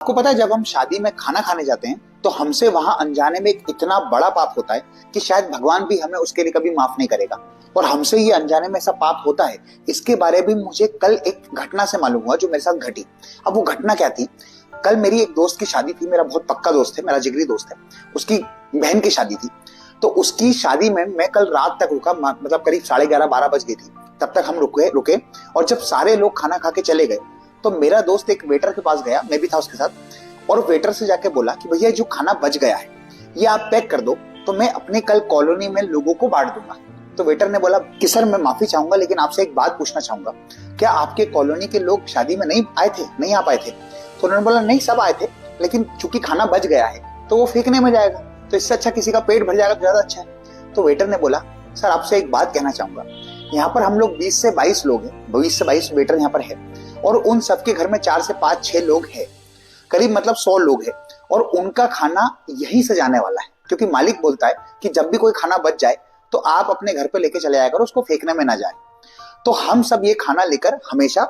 आपको पता है जब हम शादी में खाना खाने जाते हैं तो हमसे वहां अनजाने में एक इतना बड़ा पाप होता है कि शायद भगवान भी हमें उसके लिए कभी माफ नहीं करेगा। और हमसे ये अनजाने में ऐसा पाप होता है, इसके बारे में मुझे कल एक घटना से मालूम हुआ जो मेरे साथ घटी। अब वो घटना क्या थी, कल मेरी एक दोस्त की शादी थी। मेरा बहुत पक्का दोस्त है, मेरा जिगरी दोस्त है। उसकी बहन की शादी थी। तो उसकी शादी में मैं कल रात तक रुका, मतलब करीब 11:30-12 बज गई थी। तब तक हम रुके रुके और जब सारे लोग खाना खा के चले गए तो मेरा दोस्त एक वेटर के पास गया, मैं भी था उसके साथ, और वेटर से जाके बोला कि भैया जो खाना बच गया है ये आप पैक कर दो, तो मैं अपने कल कॉलोनी में लोगों को बांट दूंगा। तो वेटर ने बोला कि सर मैं माफी चाहूंगा लेकिन आपसे एक बात पूछना चाहूंगा, क्या आपके कॉलोनी के लोग शादी में नहीं आए थे, नहीं आ पाए थे? तो उन्होंने बोला नहीं, सब आए थे, लेकिन चूंकि खाना बच गया है तो वो फेंकने में जाएगा, तो इससे अच्छा किसी का पेट भर जाएगा तो ज्यादा अच्छा है। तो वेटर ने बोला सर आपसे एक बात कहना चाहूंगा, यहाँ पर हम लोग 20 से 22 लोग हैं, 20 से 22 वेटर यहाँ पर है, और उन सबके घर में 4 से 5-6 लोग हैं, करीब मतलब 100 लोग हैं, और उनका खाना यहीं से जाने वाला है। क्योंकि मालिक बोलता है कि जब भी कोई खाना बच जाए तो आप अपने घर पे लेके चले आया करो, उसको फेंकने में ना जाए। तो हम सब ये खाना लेकर हमेशा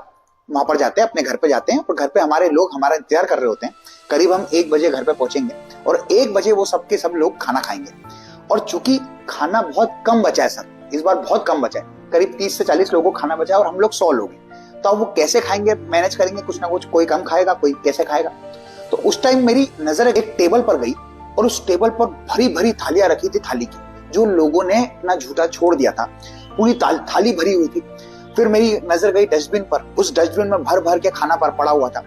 वहां पर जाते हैं, अपने घर पे जाते हैं, और घर पे हमारे लोग हमारा इंतजार कर रहे होते हैं। करीब हम 1 बजे घर पे पहुंचेंगे और 1 बजे वो सबके सब लोग खाना खाएंगे। और चूंकि खाना बहुत कम बचा है सर, इस बार बहुत कम बचा है, करीब 30 से 40 लोगों को खाना बचा है और हम लोग 100 लोग हैं, तो अब वो कैसे खाएंगे, मैनेज करेंगे कुछ ना कुछ, कोई कम खाएगा कोई कैसे खाएगा। तो उस टाइम मेरी नजर एक टेबल पर गई और उस टेबल पर भरी भरी थालियां रखी थी, थाली की, जो लोगों ने अपना झूठा छोड़ दिया था, पूरी थाली भरी हुई थी। फिर मेरी नजर गई डस्टबिन पर, उस डस्टबिन में भर भर के खाना पर पड़ा हुआ था।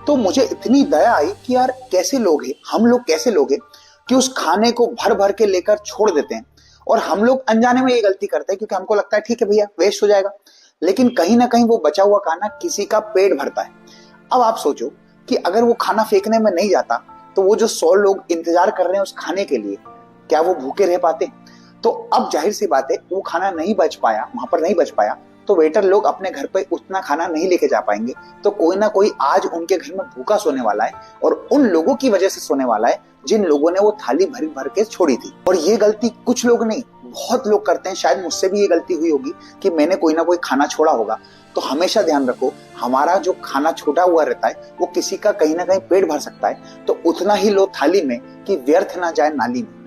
तो मुझे इतनी दया आई कि यार कैसे लोग हैं हम लोग, कैसे लोग हैं कि उस खाने को भर भर के लेकर छोड़ देते हैं। और हम लोग अनजाने में ये गलती करते हैं क्योंकि हमको लगता है ठीक है भैया वेस्ट हो जाएगा, लेकिन कहीं ना कहीं वो बचा हुआ खाना किसी का पेट भरता है। अब आप सोचो कि अगर वो खाना फेंकने में नहीं जाता तो वो जो 100 लोग इंतजार कर रहे हैं उस खाने के लिए, क्या वो भूखे रह पाते? तो अब जाहिर सी बात है वो खाना नहीं बच पाया, वहां पर नहीं बच पाया, तो वेटर लोग अपने घर पे उतना खाना नहीं लेके जा पाएंगे, तो कोई ना कोई आज उनके घर में भूखा सोने वाला है, और उन लोगों की वजह से सोने वाला है जिन लोगों ने वो थाली भर भर के छोड़ी थी। और ये गलती कुछ लोग नहीं बहुत लोग करते हैं, शायद मुझसे भी ये गलती हुई होगी कि मैंने कोई ना कोई खाना छोड़ा होगा। तो हमेशा ध्यान रखो, हमारा जो खाना छोटा हुआ रहता है वो किसी का कहीं ना कहीं पेट भर सकता है, तो उतना ही लो थाली में कि व्यर्थ ना जाए नाली में।